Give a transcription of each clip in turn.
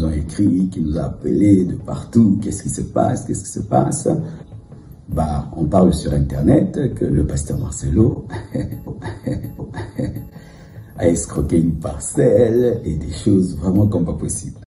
ont écrit, qui nous a appelés de partout. Qu'est-ce qui se passe? Qu'est-ce qui se passe? Bah, on parle sur Internet que le pasteur Marcelo a escroqué une parcelle et des choses vraiment comme pas possible.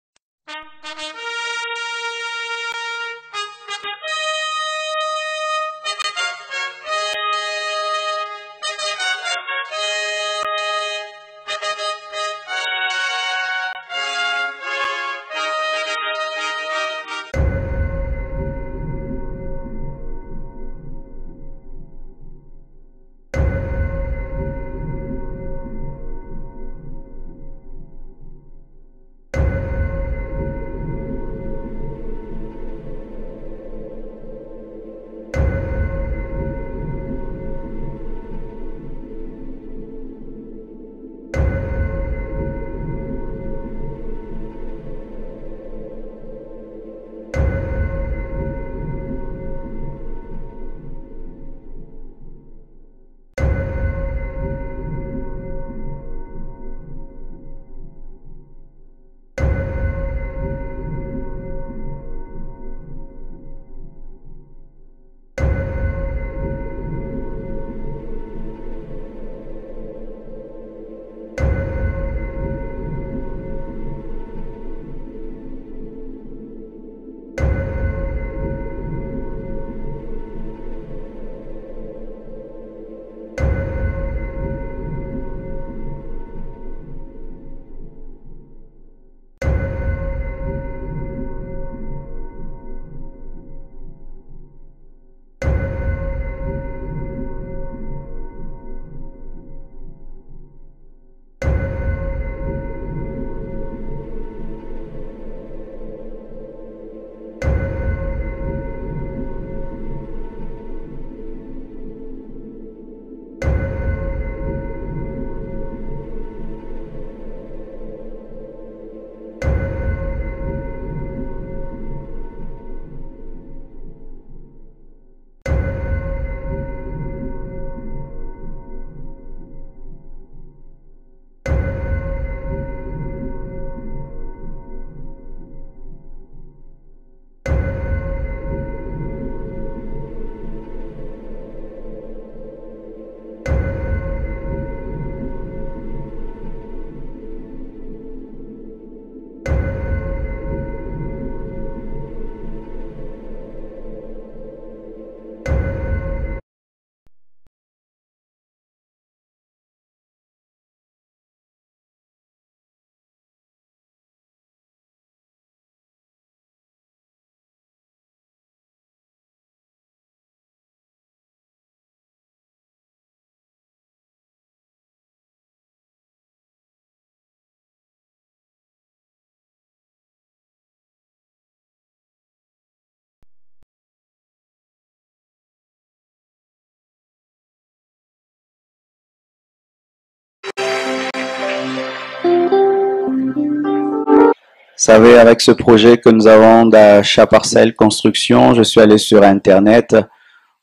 Vous savez, avec ce projet que nous avons d'achat parcelle construction, je suis allé sur Internet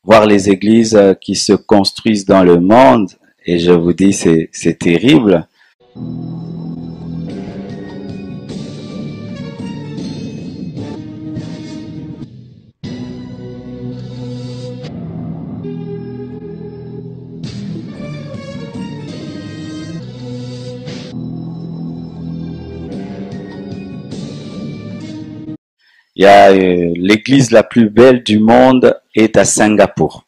voir les églises qui se construisent dans le monde et je vous dis, c'est terrible. Il y a l'église la plus belle du monde est à Singapour.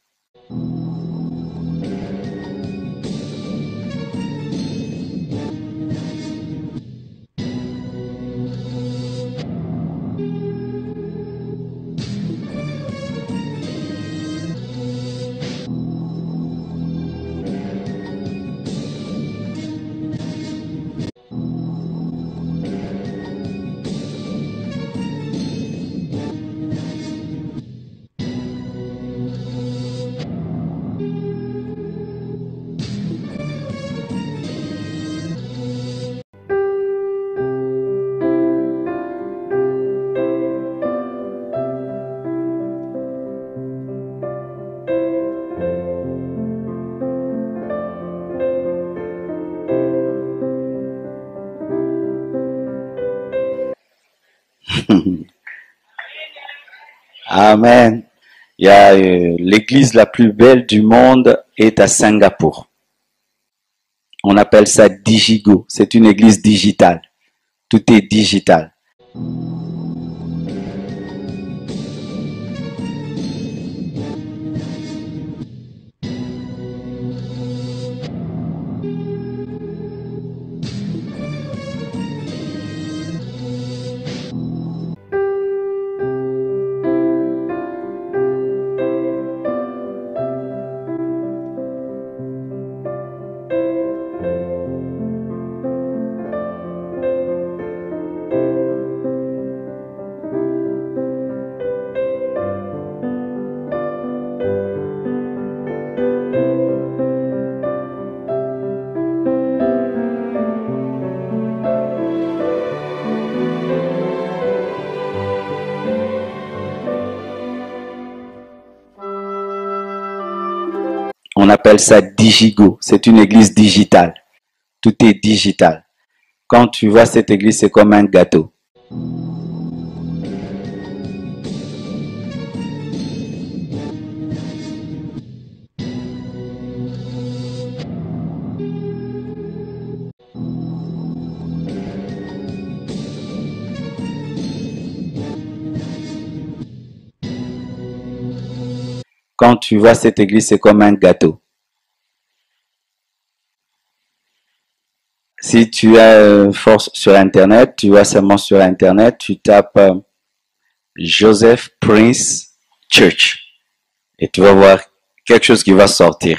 Amen. Il y a l'église la plus belle du monde est à Singapour. On appelle ça Digigo. C'est une église digitale. Tout est digital. On appelle ça Digigo. C'est une église digitale. Tout est digital. Quand tu vois cette église, c'est comme un gâteau. Quand tu vois cette église, c'est comme un gâteau. Si tu as force sur Internet, tu vas seulement sur Internet, tu tapes Joseph Prince Church et tu vas voir quelque chose qui va sortir.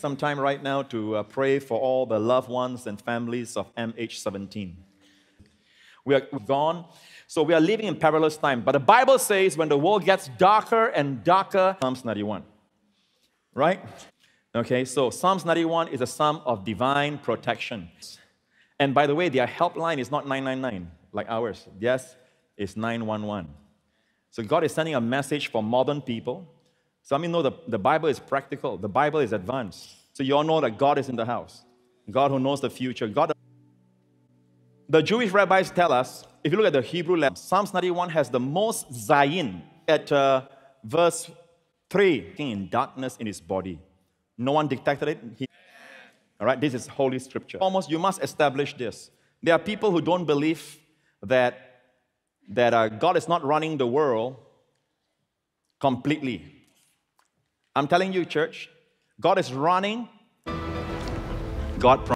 Some time right now to pray for all the loved ones and families of MH17. We are gone, so we are living in perilous time. But the Bible says when the world gets darker and darker, Psalms 91, right? Okay, so Psalms 91 is a psalm of divine protection. And by the way, their helpline is not 999 like ours. Yes, it's 911. So God is sending a message for modern people. So I mean, know the Bible is practical. The Bible is advanced. So you all know that God is in the house. God who knows the future. God. The Jewish rabbis tell us, if you look at the Hebrew language, Psalms 91 has the most zayin at verse 3. In darkness in his body. No one detected it. All right, this is holy scripture. Almost, you must establish this. There are people who don't believe that God is not running the world completely. I'm telling you, church, God is running. God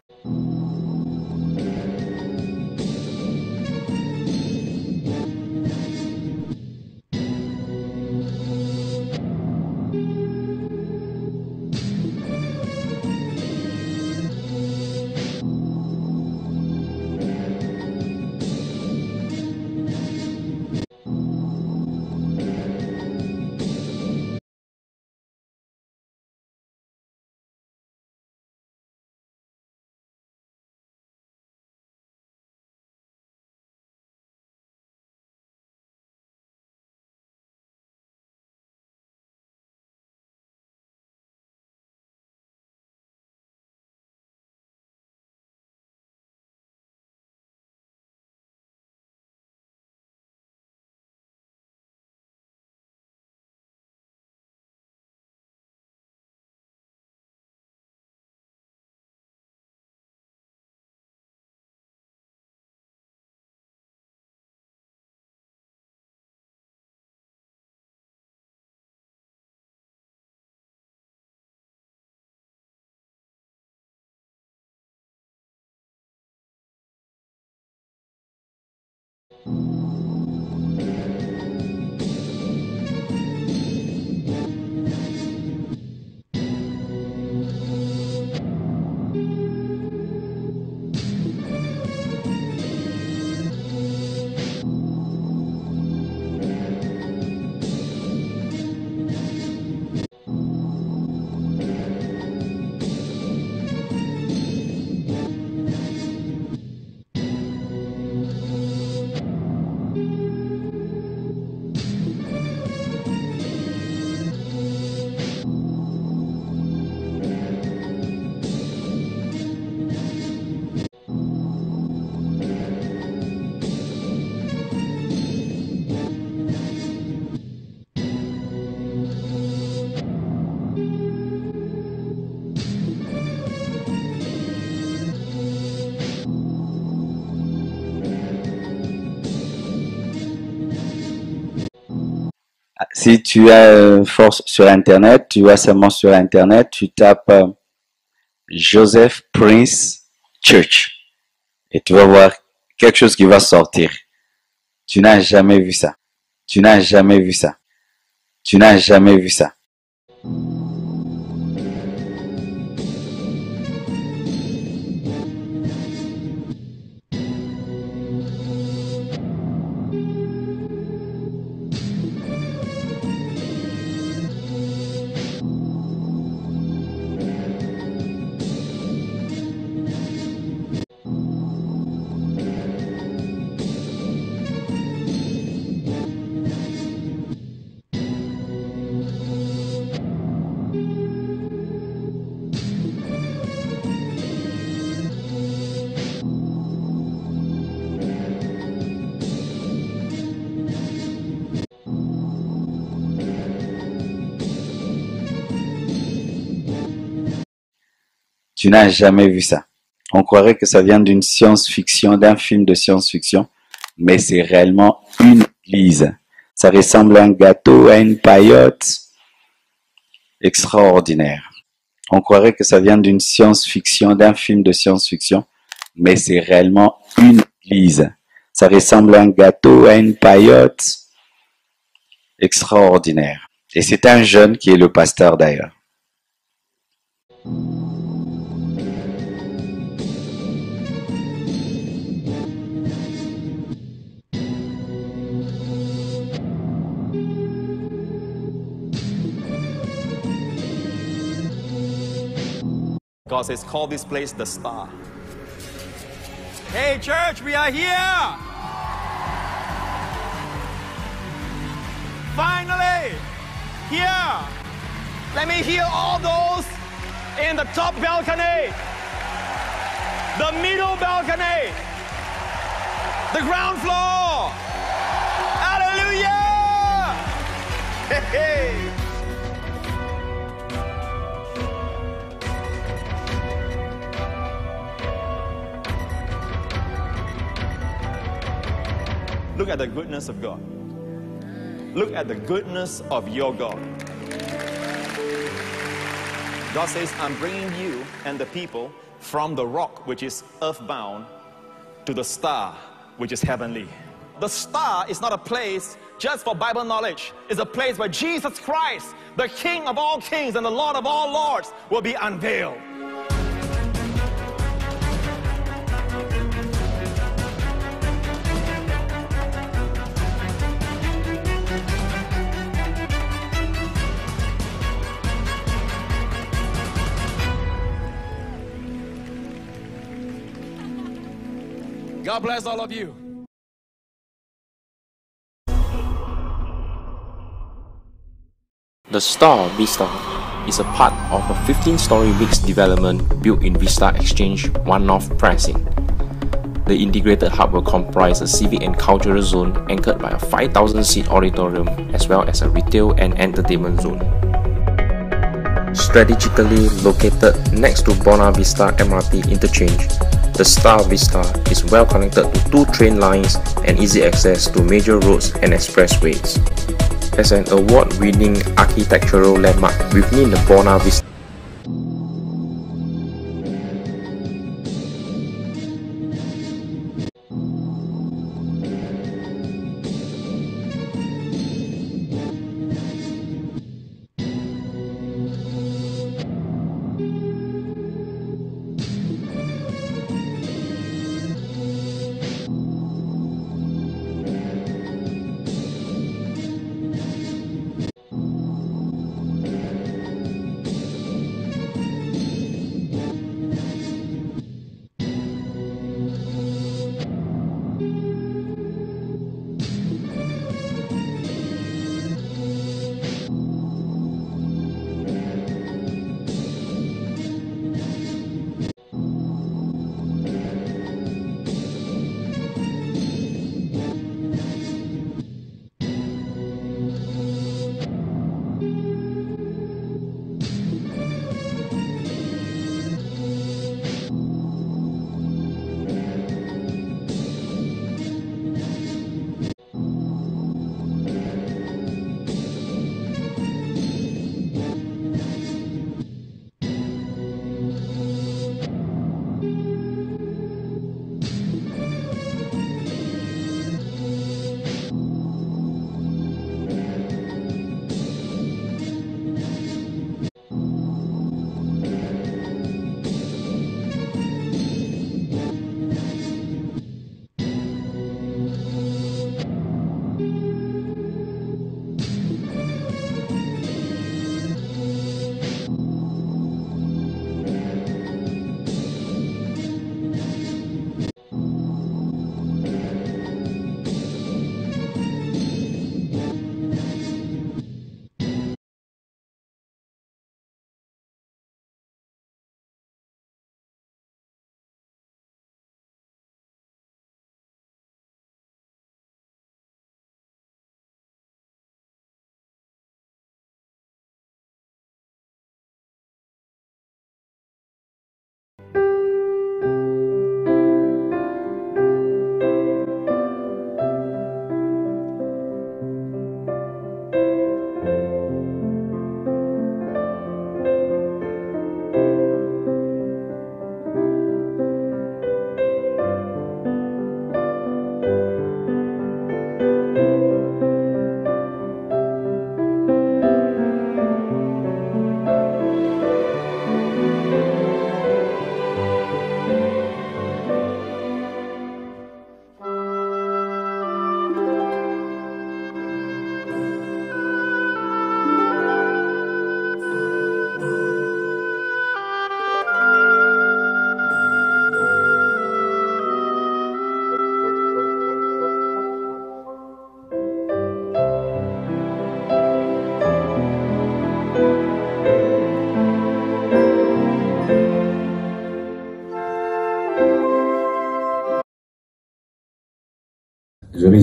Si tu as force sur Internet, tu vas seulement sur Internet, tu tapes Joseph Prince Church et tu vas voir quelque chose qui va sortir. Tu n'as jamais vu ça. Tu n'as jamais vu ça. Tu n'as jamais vu ça. Tu n'as jamais vu ça. On croirait que ça vient d'une science-fiction, d'un film de science-fiction, mais c'est réellement une église. Ça ressemble à un gâteau, à une paillote. Extraordinaire. On croirait que ça vient d'une science-fiction, d'un film de science-fiction, mais c'est réellement une église. Ça ressemble à un gâteau, à une paillote. Extraordinaire. Et c'est un jeune qui est le pasteur d'ailleurs. God says, call this place the Star. Hey, church, we are here. Finally, here. Let me hear all those in the top balcony, the middle balcony, the ground floor. Hallelujah! Hey, hey. Look at the goodness of God. Look at the goodness of your God. God says, I'm bringing you and the people from the rock, which is earthbound, to the star, which is heavenly. The star is not a place just for Bible knowledge. It's a place where Jesus Christ, the King of all kings and the Lord of all lords, will be unveiled. God bless all of you. The Star Vista is a part of a 15-story mixed development built in Vista Exchange, One North pricing. The integrated hub will comprise a civic and cultural zone anchored by a 5,000-seat auditorium as well as a retail and entertainment zone. Strategically located next to Buona Vista MRT interchange, the Star Vista is well connected to 2 train lines and easy access to major roads and expressways. As an award-winning architectural landmark within the Buona Vista,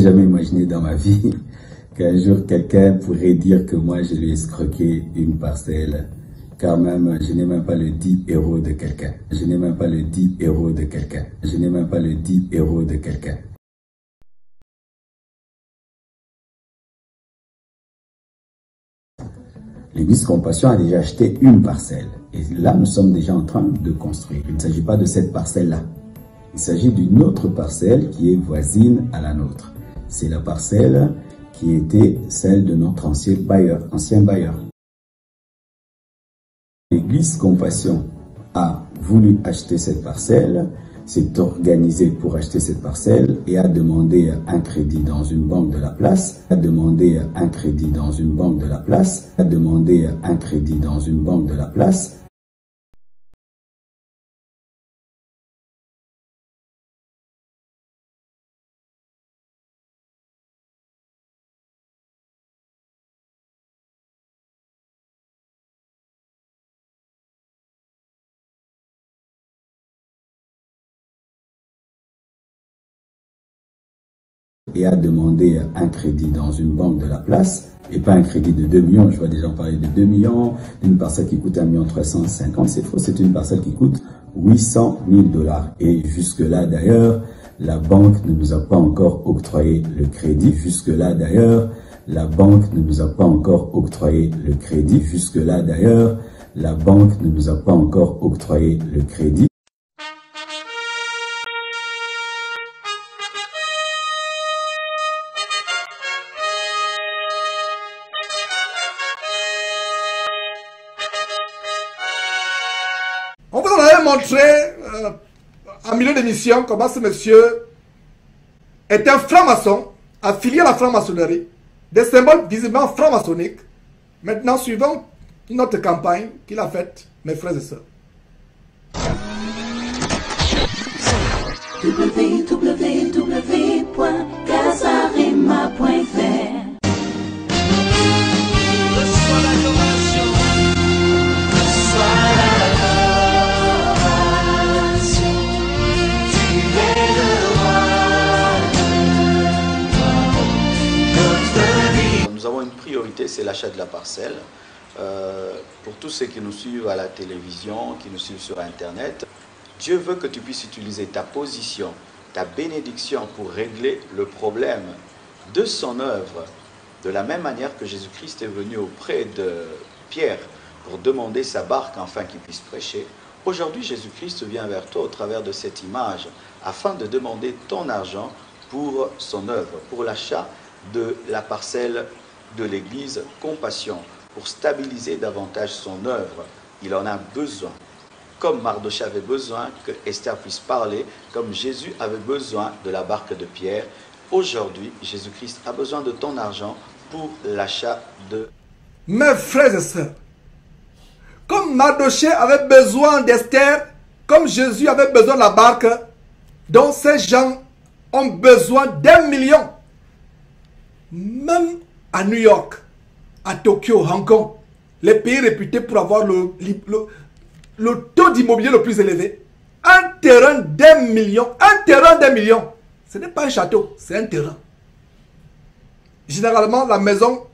jamais imaginé dans ma vie qu'un jour quelqu'un pourrait dire que moi je lui ai escroqué une parcelle. Car même, je n'ai même pas le 10 euros de quelqu'un. Je n'ai même pas le 10 euros de quelqu'un. Je n'ai même pas le 10 euros de quelqu'un. L'église Compassion a déjà acheté une parcelle. Et là, nous sommes déjà en train de construire. Il ne s'agit pas de cette parcelle-là. Il s'agit d'une autre parcelle qui est voisine à la nôtre. C'est la parcelle qui était celle de notre ancien bailleur. L'église Compassion a voulu acheter cette parcelle, s'est organisée pour acheter cette parcelle et a demandé un crédit dans une banque de la place, a demandé un crédit dans une banque de la place, a demandé un crédit dans une banque de la place. Et a demandé un crédit dans une banque de la place, et pas un crédit de 2 millions, je vois des gens parler de 2 millions, d'une parcelle qui coûte 1 350 000, c'est faux, c'est une parcelle qui coûte 800 000 $. Et jusque-là d'ailleurs, la banque ne nous a pas encore octroyé le crédit, jusque-là d'ailleurs, la banque ne nous a pas encore octroyé le crédit, jusque-là d'ailleurs, la banque ne nous a pas encore octroyé le crédit. On vous en avait montré en milieu d'émission comment ce monsieur est un franc-maçon, affilié à la franc-maçonnerie, des symboles visiblement franc-maçonniques. Maintenant, suivons une autre campagne qu'il a faite, mes frères et sœurs. www.casarema.fr Nous avons une priorité, c'est l'achat de la parcelle. Pour tous ceux qui nous suivent à la télévision, qui nous suivent sur Internet, Dieu veut que tu puisses utiliser ta position, ta bénédiction pour régler le problème de son œuvre. De la même manière que Jésus-Christ est venu auprès de Pierre pour demander sa barque afin qu'il puisse prêcher, aujourd'hui Jésus-Christ vient vers toi au travers de cette image afin de demander ton argent pour son œuvre, pour l'achat de la parcelle de l'église Compassion, pour stabiliser davantage son œuvre. Il en a besoin. Comme Mardochée avait besoin que Esther puisse parler, comme Jésus avait besoin de la barque de Pierre, aujourd'hui, Jésus-Christ a besoin de ton argent pour l'achat de... Mes frères et sœurs, comme Mardochée avait besoin d'Esther, comme Jésus avait besoin de la barque, dont ces gens ont besoin d'1 million. Même à New York, à Tokyo, Hong Kong, les pays réputés pour avoir le taux d'immobilier le plus élevé, un terrain d'1 million, ce n'est pas un château, c'est un terrain. Généralement, la maison,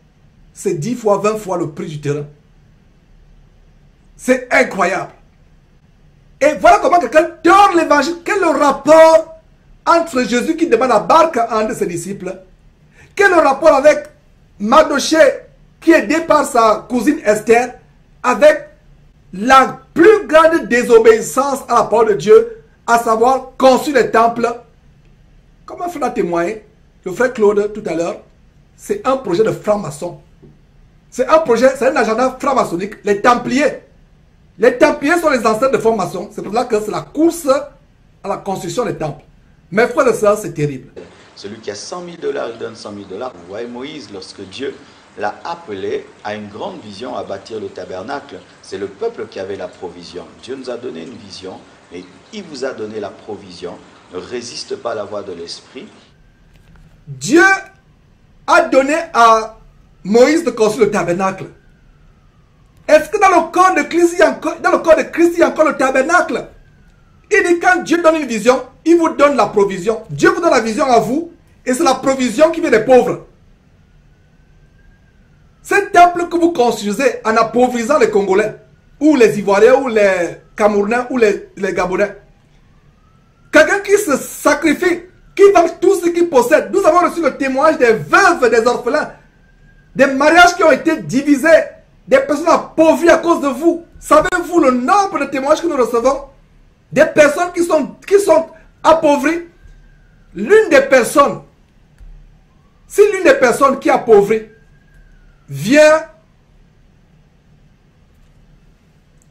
c'est 10 fois, 20 fois le prix du terrain. C'est incroyable. Et voilà comment quelqu'un tord l'évangile. Quel est le rapport entre Jésus qui demande la barque à un de ses disciples? Quel est le rapport avec Mardochée qui est aidé par sa cousine Esther avec la plus grande désobéissance à la parole de Dieu, à savoir construire les temples? Comme un frère a témoigné, le frère Claude tout à l'heure, c'est un projet de franc-maçon. C'est un projet, c'est un agenda franc-maçonnique. Les Templiers. Les Templiers sont les ancêtres de francs-maçons. C'est pour ça que c'est la course à la construction des temples. Mes frères et sœurs, c'est terrible. Celui qui a 100 000 $, il donne 100 000 $. Vous voyez Moïse, lorsque Dieu l'a appelé à une grande vision à bâtir le tabernacle, c'est le peuple qui avait la provision. Dieu nous a donné une vision, mais il vous a donné la provision. Ne résiste pas à la voix de l'Esprit. Dieu a donné à Moïse de construire le tabernacle. Est-ce que dans le corps de Christ, il y a encore le tabernacle? Il dit quand Dieu donne une vision, il vous donne la provision. Dieu vous donne la vision à vous Et c'est la provision qui vient des pauvres. Ce temple que vous construisez en appauvrissant les Congolais, ou les Ivoiriens, ou les Camerounais, ou les Gabonais. Quelqu'un qui se sacrifie, qui vend tout ce qu'il possède. Nous avons reçu le témoignage des veuves, des orphelins, des mariages qui ont été divisés, des personnes appauvries à cause de vous. Savez-vous le nombre de témoignages que nous recevons? Des personnes qui sont appauvries. L'une des personnes, si l'une des personnes qui est appauvrie vient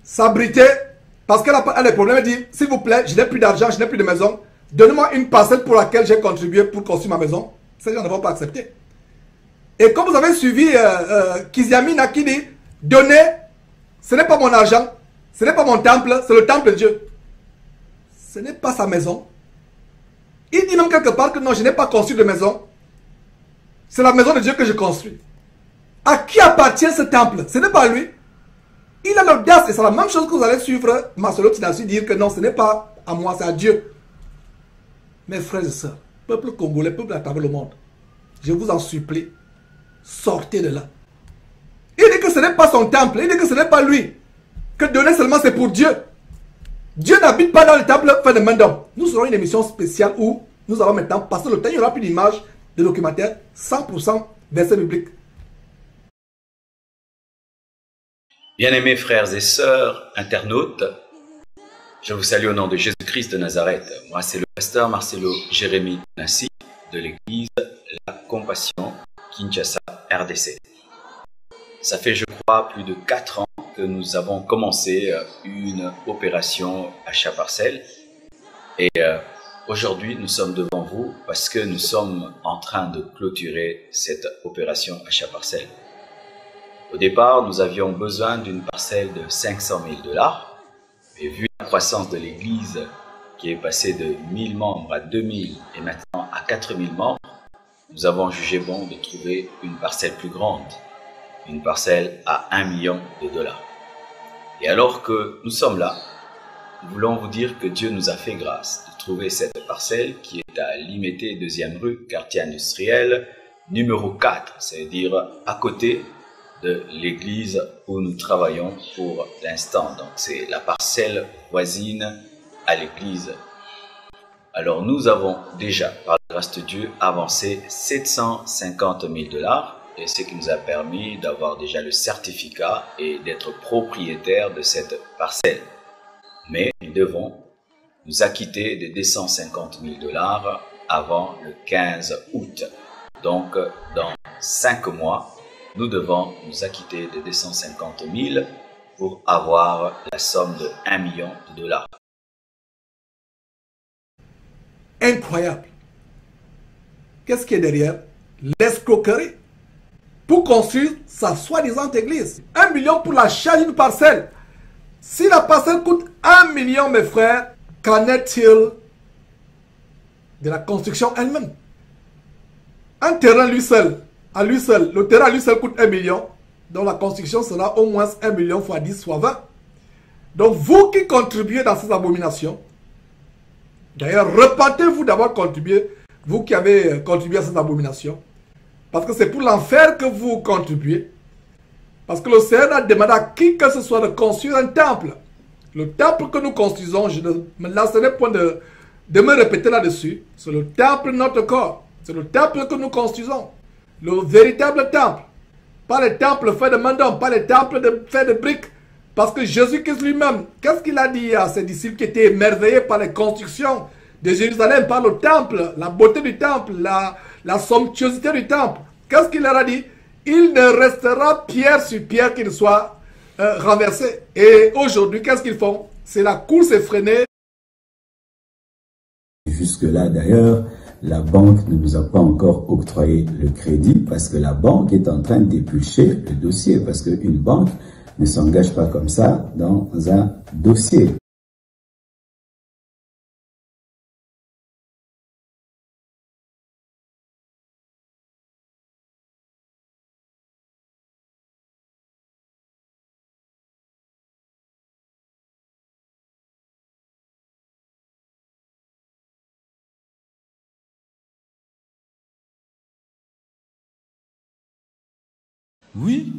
s'abriter parce qu'elle a des problèmes, elle dit, s'il vous plaît, je n'ai plus d'argent, je n'ai plus de maison, donnez-moi une parcelle pour laquelle j'ai contribué pour construire ma maison. Ces gens ne vont pas accepter. Et comme vous avez suivi Kiziamina qui dit, donnez, ce n'est pas mon argent, ce n'est pas mon temple, c'est le temple de Dieu. Ce n'est pas sa maison. Il dit même quelque part que non, je n'ai pas construit de maison. C'est la maison de Dieu que je construis. À qui appartient ce temple? Ce n'est pas lui. Il a l'audace, et c'est la même chose que vous allez suivre Marcelo Tinassi dire que non, ce n'est pas à moi, c'est à Dieu. Mes frères et sœurs, peuple congolais, peuple à travers le monde, je vous en supplie, sortez de là. Il dit que ce n'est pas son temple, il dit que ce n'est pas lui. Que donner seulement c'est pour Dieu. Dieu n'habite pas dans le temple fait de main d'homme. Nous serons une émission spéciale où nous allons maintenant passer le temps, il n'y aura plus d'images de documentaire, 100% versets bibliques. Bien-aimés frères et sœurs, internautes, je vous salue au nom de Jésus-Christ de Nazareth. Moi, c'est le pasteur Marcelo Jérémy Nassi de l'église La Compassion, Kinshasa, RDC. Ça fait, je crois, plus de 4 ans que nous avons commencé une opération achat parcelle. Et aujourd'hui, nous sommes devant vous parce que nous sommes en train de clôturer cette opération achat parcelle. Au départ, nous avions besoin d'une parcelle de 500 000 $. Et vu la croissance de l'église qui est passée de 1000 membres à 2000 et maintenant à 4000 membres, nous avons jugé bon de trouver une parcelle plus grande, une parcelle à 1 million de $. Et alors que nous sommes là, nous voulons vous dire que Dieu nous a fait grâce de trouver cette parcelle qui est à Limete 2e rue, quartier industriel, numéro 4, c'est-à-dire à côté de l'église où nous travaillons pour l'instant. Donc c'est la parcelle voisine à l'église. Alors nous avons déjà, par la grâce de Dieu, avancé 750 000 $, et ce qui nous a permis d'avoir déjà le certificat et d'être propriétaire de cette parcelle. Mais nous devons nous acquitter des 250 000 $ avant le 15 août. Donc dans 5 mois, nous devons nous acquitter de 250 000 pour avoir la somme de 1 million de $. Incroyable. Qu'est-ce qui est derrière? L'escroquerie. Pour construire sa soi-disant église. 1 million pour l'achat d'une parcelle. Si la parcelle coûte 1 million, mes frères, qu'en est-il de la construction elle-même? Un terrain lui seul, le terrain à lui seul coûte 1 million, donc la construction sera au moins 1 million fois 10 fois 20. Donc vous qui contribuez dans ces abominations, d'ailleurs repentez-vous d'avoir contribué, vous qui avez contribué à ces abominations, parce que c'est pour l'enfer que vous contribuez. Parce que le Seigneur a demandé à qui que ce soit de construire un temple. Le temple que nous construisons, je ne me lasserai point de me répéter là-dessus, c'est le temple de notre corps. C'est le temple que nous construisons. Le véritable temple. Pas les temples faits de main d'homme, pas les temples faits de briques. Parce que Jésus-Christ lui-même, qu'est-ce qu'il a dit à ses disciples qui étaient émerveillés par les constructions de Jérusalem, par le temple, la beauté du temple, la somptuosité du temple? Qu'est-ce qu'il leur a dit? Il ne restera pierre sur pierre qui ne soit renversé. Et aujourd'hui, qu'est-ce qu'ils font? C'est la course effrénée. Jusque-là, d'ailleurs, la banque ne nous a pas encore octroyé le crédit parce que la banque est en train d'éplucher le dossier, parce qu'une banque ne s'engage pas comme ça dans un dossier. Oui.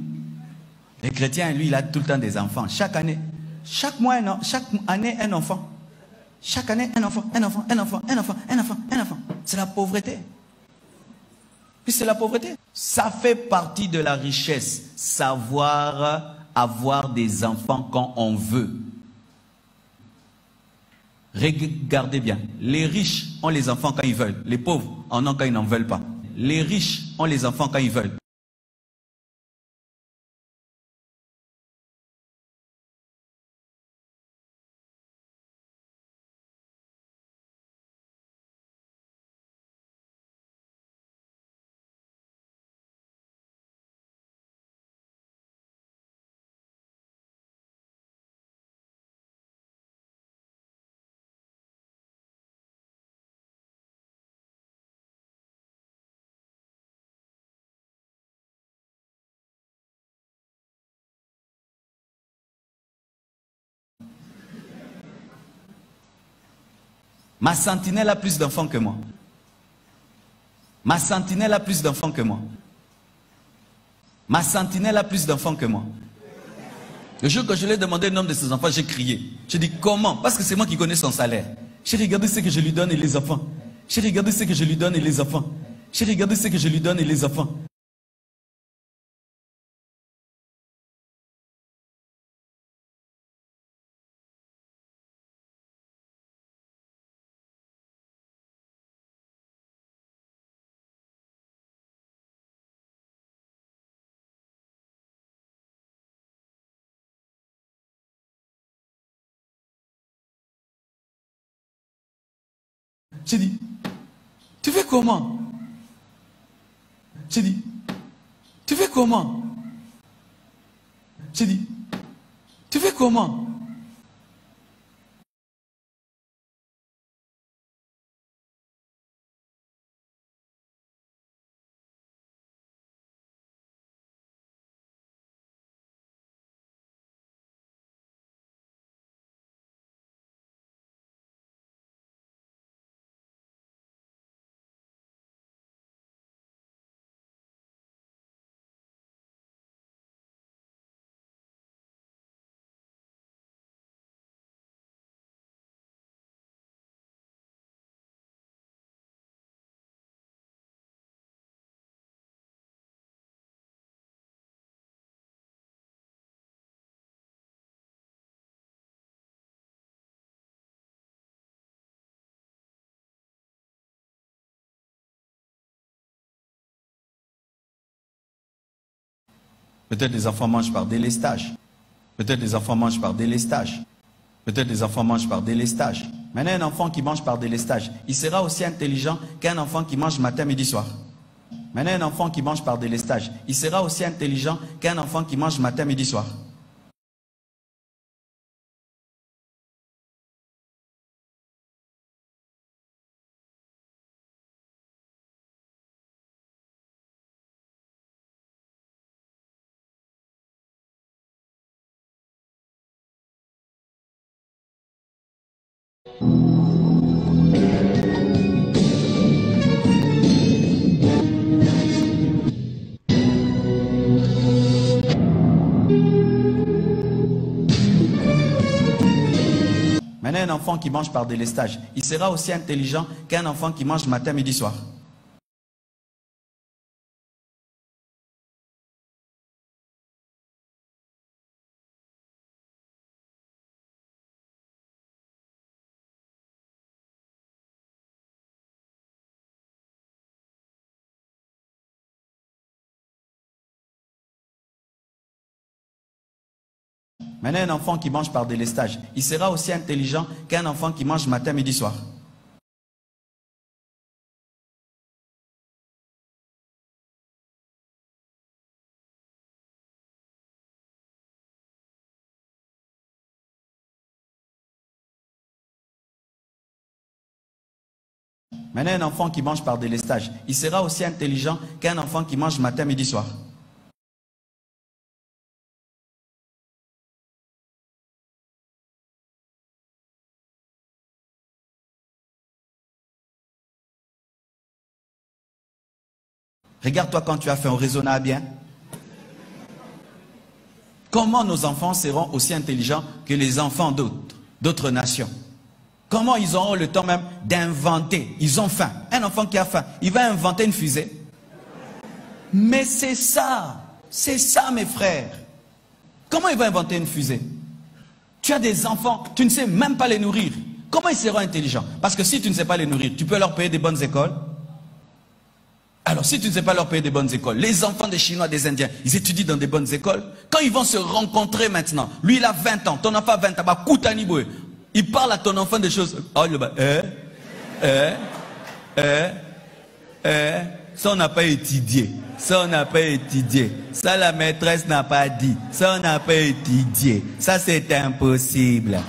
Les chrétiens, lui, il a tout le temps des enfants. Chaque année, chaque mois, chaque année, un enfant. Chaque année, un enfant, un enfant, un enfant, un enfant, un enfant, un enfant. C'est la pauvreté. Puis c'est la pauvreté. Ça fait partie de la richesse. Savoir avoir des enfants quand on veut. Regardez bien. Les riches ont les enfants quand ils veulent. Les pauvres en ont quand ils n'en veulent pas. Les riches ont les enfants quand ils veulent. Ma sentinelle a plus d'enfants que moi. Ma sentinelle a plus d'enfants que moi. Ma sentinelle a plus d'enfants que moi. Le jour que je lui ai demandé le nombre de ses enfants, j'ai crié. J'ai dit comment? Parce que c'est moi qui connais son salaire. J'ai regardé ce que je lui donne et les enfants. J'ai regardé ce que je lui donne et les enfants. J'ai regardé ce que je lui donne et les enfants. J'ai dit, tu fais comment? J'ai dit, tu fais comment? J'ai dit, tu fais comment? Peut-être les enfants mangent par délestage. Peut-être les enfants mangent par délestage. Peut-être les enfants mangent par délestage. Maintenant, un enfant qui mange par délestage, il sera aussi intelligent qu'un enfant qui mange matin, midi, soir. Maintenant, un enfant qui mange par délestage, il sera aussi intelligent qu'un enfant qui mange matin, midi, soir. Maintenant, un enfant qui mange par délestage, il sera aussi intelligent qu'un enfant qui mange matin, midi, soir. Maintenant, un enfant qui mange par délestage, il sera aussi intelligent qu'un enfant qui mange matin, midi, soir. Maintenant, un enfant qui mange par délestage, il sera aussi intelligent qu'un enfant qui mange matin, midi, soir. Regarde-toi quand tu as fait, on raisonna bien. Comment nos enfants seront aussi intelligents que les enfants d'autres nations? Comment ils auront le temps même d'inventer? Ils ont faim. Un enfant qui a faim, il va inventer une fusée. Mais c'est ça mes frères. Comment il va inventer une fusée? Tu as des enfants, tu ne sais même pas les nourrir. Comment ils seront intelligents? Parce que si tu ne sais pas les nourrir, tu peux leur payer des bonnes écoles. Alors si tu ne sais pas leur payer des bonnes écoles, les enfants des Chinois, des Indiens, ils étudient dans des bonnes écoles. Quand ils vont se rencontrer maintenant, lui il a 20 ans, ton enfant a 20 ans, bah, Koutaniboé, il parle à ton enfant des choses. Oh, il va, ça on n'a pas étudié. Ça on n'a pas étudié. Ça la maîtresse n'a pas dit. Ça on n'a pas étudié. Ça c'est impossible.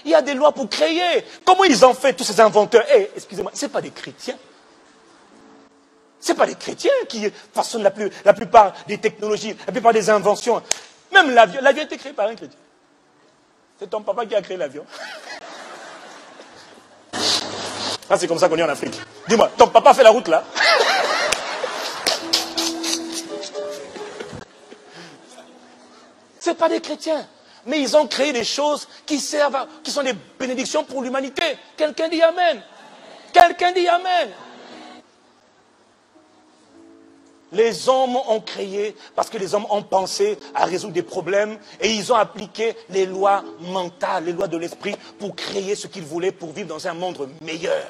Il y a des lois pour créer. Comment ils ont fait, tous ces inventeurs? Excusez-moi, ce n'est pas des chrétiens. Ce n'est pas des chrétiens qui façonnent la plupart des technologies, la plupart des inventions. Même l'avion a été créé par un chrétien. C'est ton papa qui a créé l'avion. Ah, c'est comme ça qu'on est en Afrique. Dis-moi, ton papa fait la route là? Ce n'est pas des chrétiens. Mais ils ont créé des choses qui servent, qui sont des bénédictions pour l'humanité. Quelqu'un dit Amen. Quelqu'un dit Amen. Les hommes ont créé parce que les hommes ont pensé à résoudre des problèmes et ils ont appliqué les lois mentales, les lois de l'esprit pour créer ce qu'ils voulaient pour vivre dans un monde meilleur.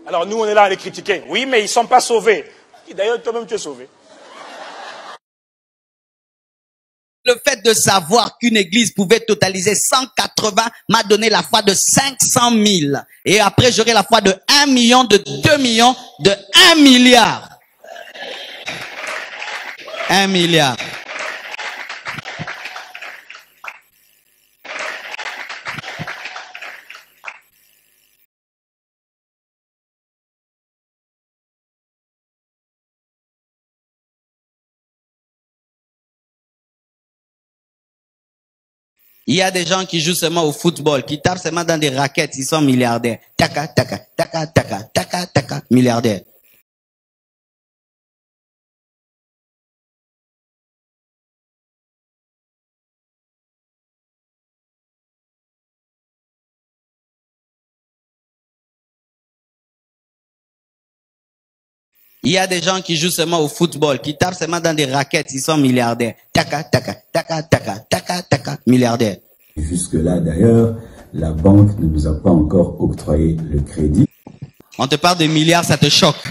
Alors nous, on est là à les critiquer. Oui, mais ils ne sont pas sauvés. D'ailleurs, toi-même, tu es sauvé. Le fait de savoir qu'une église pouvait totaliser 180 m'a donné la foi de 500 000. Et après, j'aurai la foi de 1 million, de 2 millions, de 1 milliard. 1 milliard. Il y a des gens qui jouent seulement au football, qui tapent seulement dans des raquettes, ils sont milliardaires. Taka, taka, taka, taka, taka, taka, milliardaires. Il y a des gens qui jouent seulement au football, qui tapent seulement dans des raquettes, ils sont milliardaires. Taka, taka, taka, taka, taka, taka, milliardaires. Jusque-là, d'ailleurs, la banque ne nous a pas encore octroyé le crédit. On te parle de milliards, ça te choque.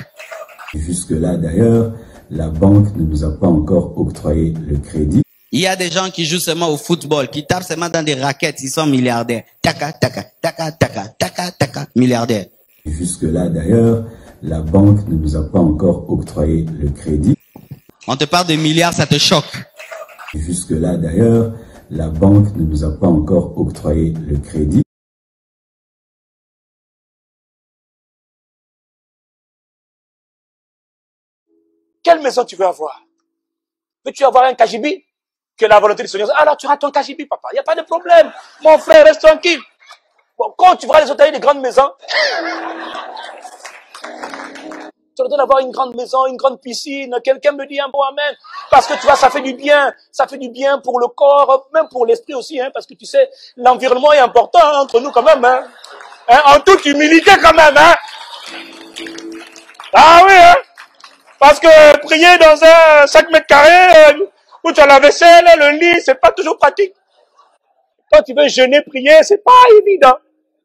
Jusque-là, d'ailleurs, la banque ne nous a pas encore octroyé le crédit. Il y a des gens qui jouent seulement au football, qui tapent seulement dans des raquettes, ils sont milliardaires. Taka, taka, taka, taka, taka, taka, milliardaires. Jusque-là, d'ailleurs, la banque ne nous a pas encore octroyé le crédit. On te parle de milliards, ça te choque. Jusque-là, d'ailleurs, la banque ne nous a pas encore octroyé le crédit. Quelle maison tu veux avoir? Veux-tu avoir un kajibi? Que la volonté du Seigneur. Alors tu auras ton kajibi, papa. Il n'y a pas de problème. Mon frère, reste tranquille. Bon, quand tu verras les autres des grandes maisons, tu leur donnes d'avoir une grande maison, une grande piscine. Quelqu'un me dit un bon amen. Parce que tu vois, ça fait du bien. Ça fait du bien pour le corps, même pour l'esprit aussi. Hein, parce que tu sais, l'environnement est important hein, entre nous quand même. Hein. Hein, en toute humilité quand même. Hein. Ah oui, hein. Parce que prier dans un 5 mètres carrés, où tu as la vaisselle, le lit, c'est pas toujours pratique. Quand tu veux jeûner, prier, c'est pas évident.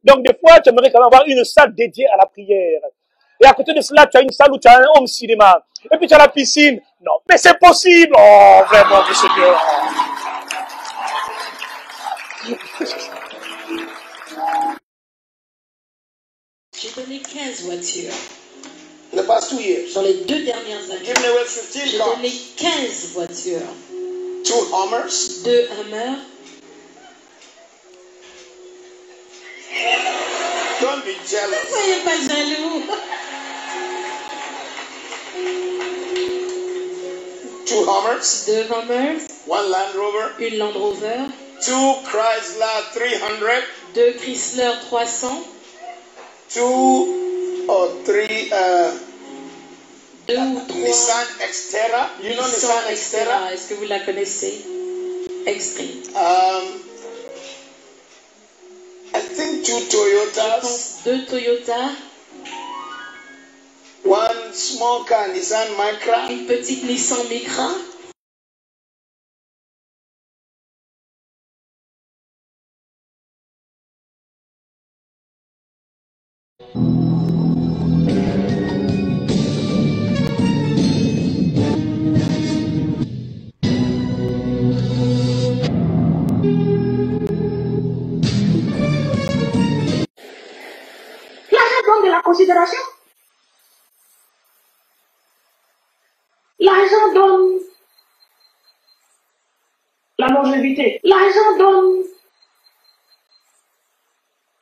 Donc des fois, tu aimerais quand même avoir une salle dédiée à la prière. Et à côté de cela, tu as une salle où tu as un home cinéma. Et puis tu as la piscine. Non, mais c'est possible. Oh, vraiment, monsieur Dieu. J'ai donné 15 voitures. In the past 2 years. Dans les 2 dernières années, Given away 15 j'ai cars. donné 15 voitures. 2 Hummers. 2 Hummers. Don't be jealous. Ne soyez pas jaloux. 2 Hummers. 2 Hummers. 1 Land Rover. Une Land Rover. 2 Chrysler 300. 2 Chrysler 300. 2 or 3 2 ou 3 Nissan Xterra. You know Nissan Xterra? Est-ce que vous la connaissez? Extreme. I think 2 Je Toyotas. pense 2 Toyota. 1 small car Nissan Micra. Une petite Nissan Micra. L'argent donne de la considération. L'argent donne la longévité. L'argent donne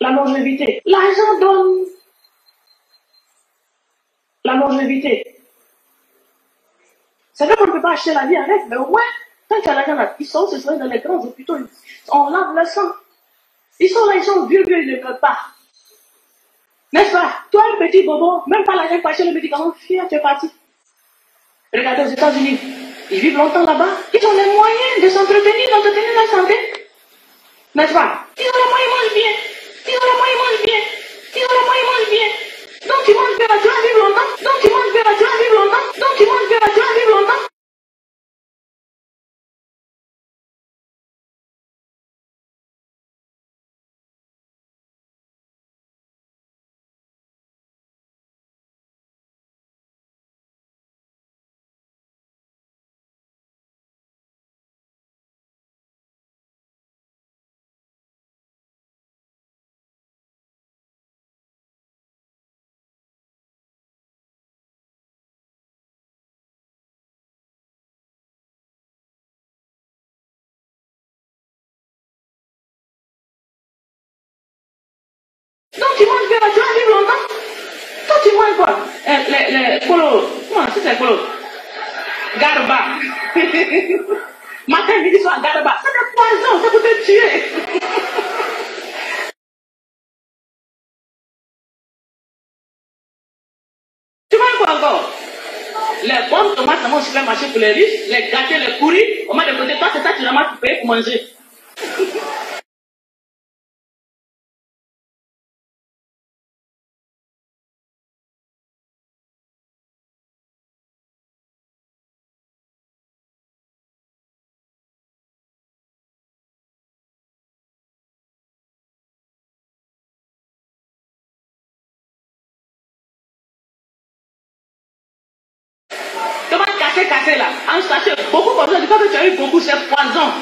la longévité. L'argent donne la longévité. C'est vrai qu'on ne peut pas acheter la vie avec, mais au moins, tant qu'il y a l'argent là, ils sont, ce serait dans les grands hôpitaux, on lave le sang. Ils sont là, ils sont vieux, ils ne peuvent pas. N'est-ce pas? Toi, un petit bobo, même pas l'argent pour acheter le médicament, fier, tu es parti. Regardez aux États-Unis, ils vivent longtemps là-bas, ils ont les moyens de s'entretenir, d'entretenir leur santé. N'est-ce pas? Ils ont les moyens, ils mangent bien. Ils ont les moyens, ils mangent bien. Ils ont les moyens, ils mangent bien. Donc tu manges bien, tu vas vivre longtemps. Donc tu manges bien, tu vas vivre longtemps. Donc tu manges bien, tu vas vivre longtemps. Donc tu manges bien, tu vas vivre longtemps. Toi tu manges quoi? Les polo. Comment c'est polo? Garba. Matin, midi, soir, garba. C'est des poisons, ça peut te tuer. Tu manges quoi encore? Les bonnes tomates, on se fait marcher pour les riches, les gâtés, les pourris. On met de côté, toi c'est ça, tu ramasses pour payer pour manger. Cassé là, en sachet, beaucoup comme ça, du coup que tu as eu beaucoup, c'est poison.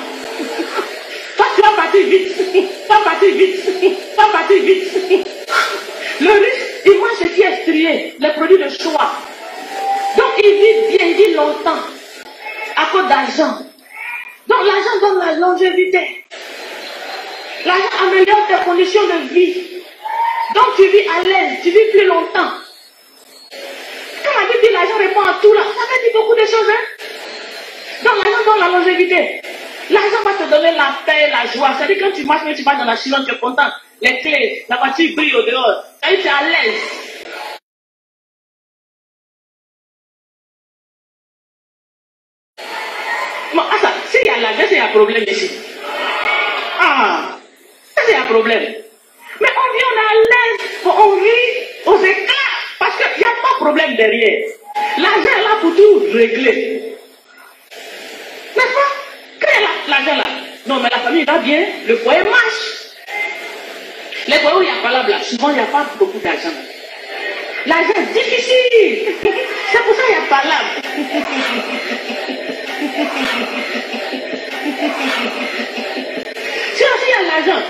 Toi, tu vas partir vite, pas partir vite, pas partir vite. Le riche, il mange ce qui est strié, les produits de choix. Donc, il vit bien, il vit longtemps, à cause d'argent. Donc, l'argent donne la longévité. L'argent améliore tes conditions de vie. Donc, tu vis à l'aise, tu vis plus longtemps. Quand la Bible dit l'argent répond à tout là, ça veut dire beaucoup de choses, hein. Donc l'argent L'argent donne la longévité. L'argent va te donner la paix, la joie. C'est-à-dire quand tu marches dans la silence, tu es content. Les clés, la voiture brille au dehors. C'est-à-dire tu es à l'aise. Bon, ça, s'il y a l'argent, c'est un problème ici. Ah, ça c'est un problème. Mais on vit, on est à l'aise, on rit aux éclats. Parce qu'il n'y a pas de problème derrière. L'argent est là pour tout régler. N'est-ce pas? Quand il y a l'argent là, non mais la famille va bien, le foyer marche. Les foyers où il y a pas là, souvent il n'y a pas beaucoup d'argent. L'argent est difficile. C'est pour ça qu'il n'y a pas là. Si aussi il y a l'argent,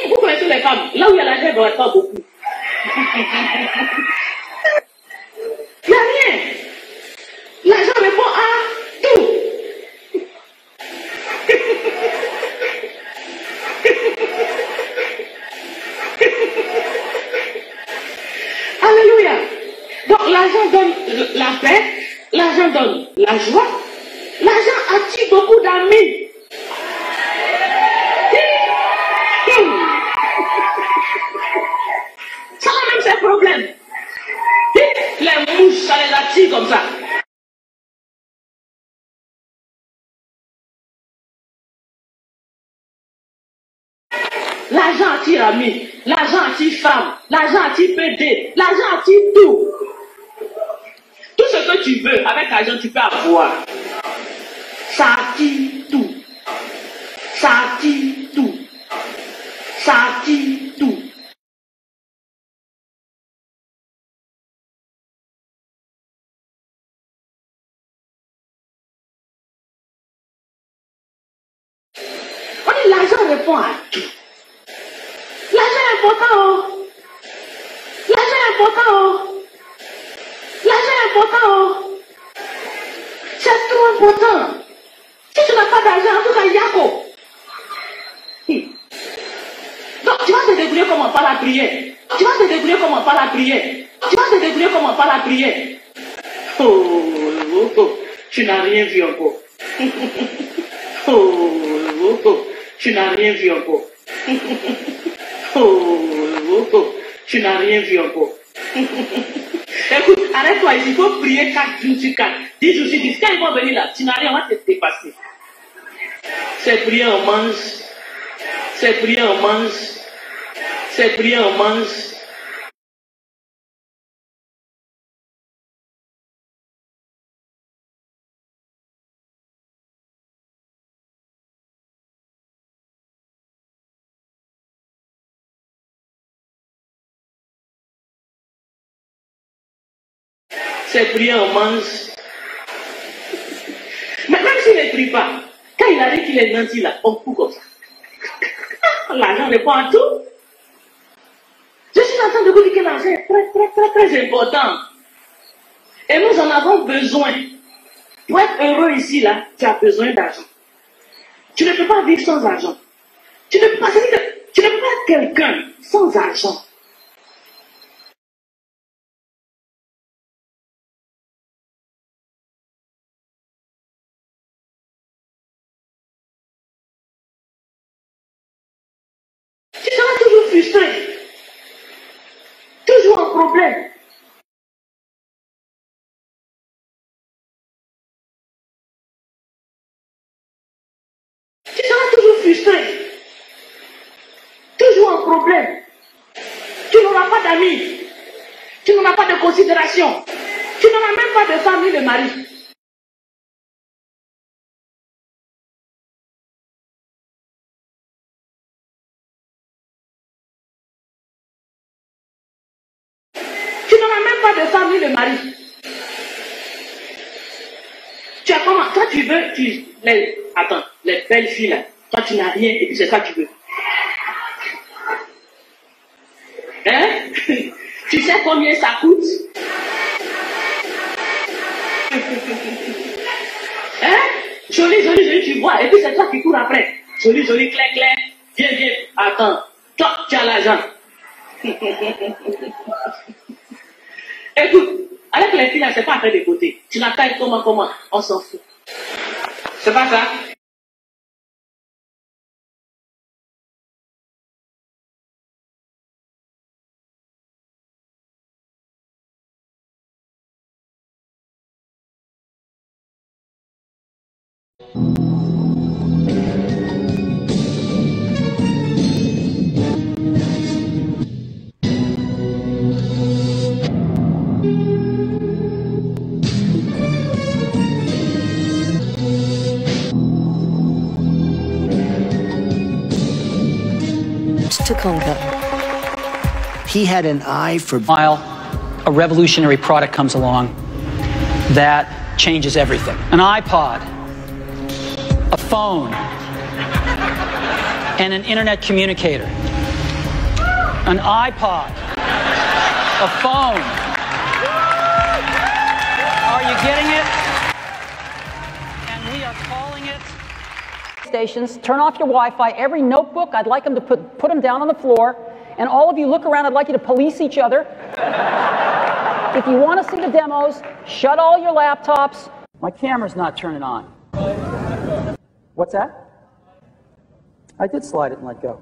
vous connaissez les femmes, là où il y a l'argent, il ne doit pas beaucoup. Il n'y a rien. L'argent répond à tout. Alléluia. Donc l'argent donne la paix, l'argent donne la joie, l'argent attire beaucoup d'amis. Ça a même ses problèmes. Les mouches, ça les attire comme ça. L'argent attire amis, l'argent attire femme, l'argent attire PD, l'argent attire tout. Tout ce que tu veux, avec l'argent, tu peux avoir. Ça attire tout. Ça attire tout. Ça attire tout. On dit l'argent répond à tout. L'argent est important. Oh. L'argent est important. Oh. L'argent est important. Oh. C'est trop important. Si tu n'as pas d'argent, en tout cas, Yako. Donc, tu vas te débrouiller comment par la prière. Tu vas te débrouiller comment par la prière. Tu vas te débrouiller comment par la prière. Oh, tu n'as rien vu encore. Oh, tu n'as rien vu encore. Oh, tu n'as rien vu encore. Écoute, arrête-toi ici, il faut prier 4 jours sur 4. 10 jours sur 10. Quand ils vont venir là, tu n'as rien, on va te dépasser. C'est prier, on mange. C'est prier, on mange. C'est prier, on mange. C'est prier, on mange. Mais même s'il ne prie pas, quand il arrive qu'il est nanti là, on coupe comme ça. L'argent répond à tout. Je suis en train de vous dire que l'argent est très important. Et nous en avons besoin. Pour être heureux ici, là, tu as besoin d'argent. Tu ne peux pas vivre sans argent. Tu ne peux pas être quelqu'un sans argent. Tu seras toujours frustré. Toujours en problème. Tu seras toujours frustré. Toujours en problème. Tu n'auras pas d'amis. Tu n'auras pas de considération. Tu n'auras même pas de femme ni de mari. Tu n'auras même pas de femme ni de mari. Tu as comment? Toi, tu veux, attends, les belles filles là, toi, tu n'as rien et puis c'est ça que tu veux. Hein? Tu sais combien ça coûte? Hein? Joli, tu vois, et puis c'est toi qui cours après. Joli, clair, viens, attends, toi, tu as l'argent. Écoute, avec les filles là, c'est pas après de côté. Tu n'as qu'à être comment, on s'en fout. C'est pas ça? To conquer. He had an eye for while a revolutionary product comes along that changes everything. An iPod, a phone, and an internet communicator. An iPod, a phone. Are you getting it? And we are calling it stations. Turn off your Wi-Fi. Every notebook, I'd like them to put them down on the floor. And all of you look around, I'd like you to police each other. If you want to see the demos, shut all your laptops. My camera's not turning on. What's that? I did slide it and let go.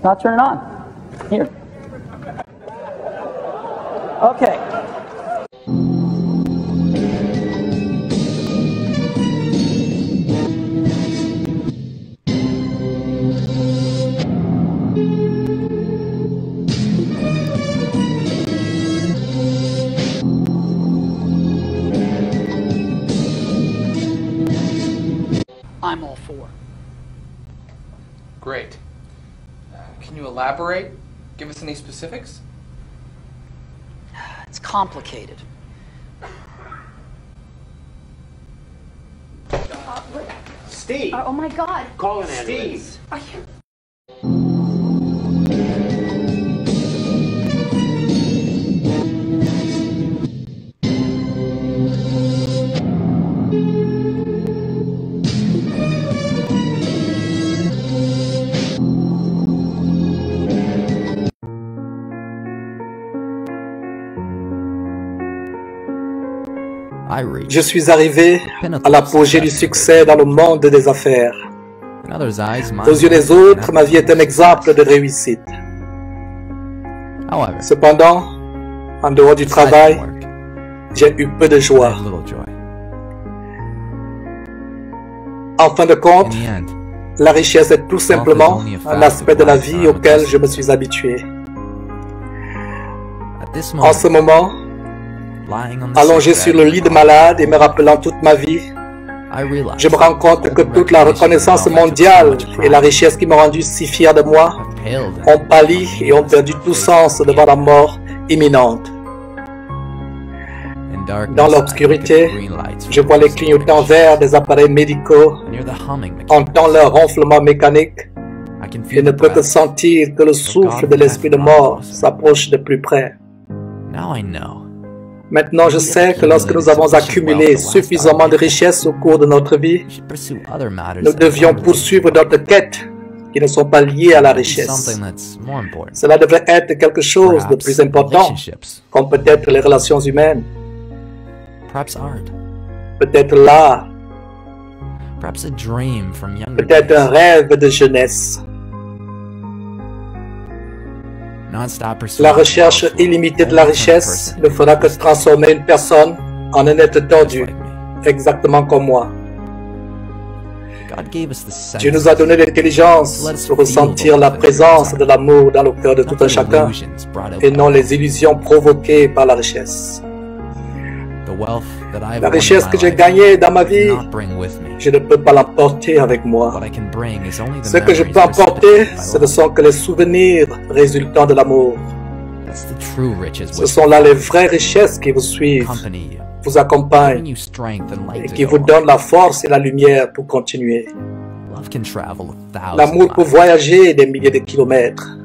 Not turning on. Here. Okay. I'm all for. Great. Can you elaborate? Give us any specifics? It's complicated. Steve! Oh my God! Call an ambulance. Are you... Je suis arrivé à l'apogée du succès dans le monde des affaires. Aux yeux des autres, ma vie est un exemple de réussite. Cependant, en dehors du travail, j'ai eu peu de joie. En fin de compte, la richesse est tout simplement un aspect de la vie auquel je me suis habitué. En ce moment, allongé sur le lit de malade et me rappelant toute ma vie, je me rends compte que toute la reconnaissance mondiale et la richesse qui m'ont rendu si fier de moi ont pâli et ont perdu tout sens devant la mort imminente. Dans l'obscurité, je vois les clignotants verts des appareils médicaux, entends leur ronflement mécanique et ne peux que sentir que le souffle de l'esprit de mort s'approche de plus près. Maintenant, je sais que lorsque nous avons accumulé suffisamment de richesses au cours de notre vie, nous devions poursuivre d'autres quêtes qui ne sont pas liées à la richesse. Cela devrait être quelque chose de plus important, comme peut-être les relations humaines, peut-être l'art, peut-être un rêve de jeunesse. La recherche illimitée de la richesse ne fera que transformer une personne en un être tordu, exactement comme moi. Dieu nous a donné l'intelligence pour ressentir la présence de l'amour dans le cœur de tout un chacun et non les illusions provoquées par la richesse. La richesse que j'ai gagnée dans ma vie, je ne peux pas l'emporter avec moi. Ce que je peux emporter, ce ne sont que les souvenirs résultant de l'amour. Ce sont là les vraies richesses qui vous suivent, vous accompagnent et qui vous donnent la force et la lumière pour continuer. L'amour peut voyager des milliers de kilomètres.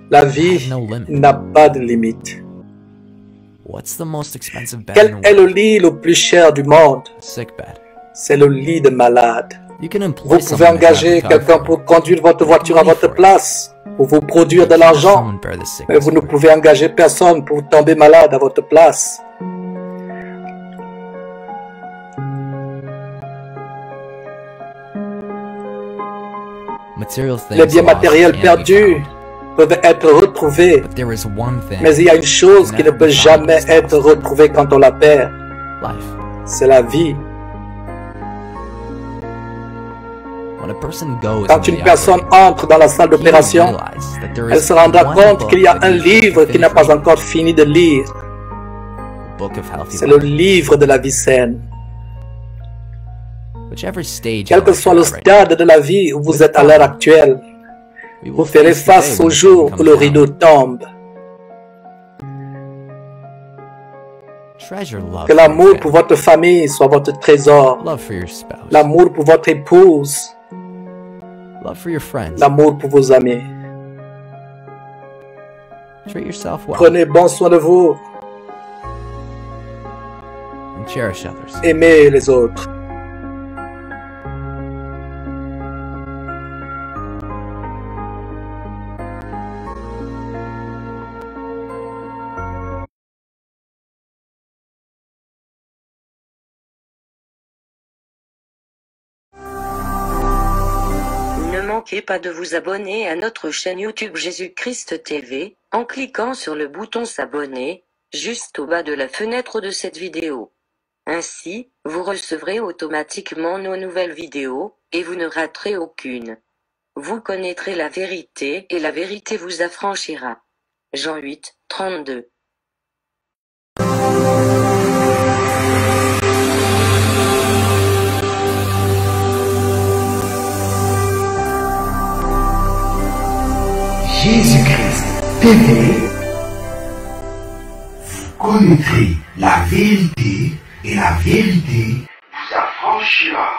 La vie n'a pas de limite. Quel est le lit le plus cher du monde? C'est le lit de malade. Vous pouvez engager quelqu'un pour conduire votre voiture à votre place, pour vous produire de l'argent, mais vous ne pouvez engager personne pour tomber malade à votre place. Les biens matériels perdus peuvent être retrouvés, mais il y a une chose qui ne peut jamais être retrouvée quand on la perd. C'est la vie. Quand une personne entre dans la salle d'opération, elle se rendra compte qu'il y a un livre qu'il n'a pas encore fini de lire. C'est le livre de la vie saine. Quel que soit le stade de la vie où vous êtes à l'heure actuelle, vous ferez face au jour où le rideau tombe. Que l'amour pour votre famille soit votre trésor. L'amour pour votre épouse. L'amour pour vos amis. Prenez bon soin de vous. Aimez les autres. Ne manquez pas de vous abonner à notre chaîne YouTube Jésus-Christ TV, en cliquant sur le bouton s'abonner, juste au bas de la fenêtre de cette vidéo. Ainsi, vous recevrez automatiquement nos nouvelles vidéos, et vous ne raterez aucune. Vous connaîtrez la vérité et la vérité vous affranchira. Jean 8, 32. Jésus-Christ TV, vous connaîtrez la vérité et la vérité vous affranchira.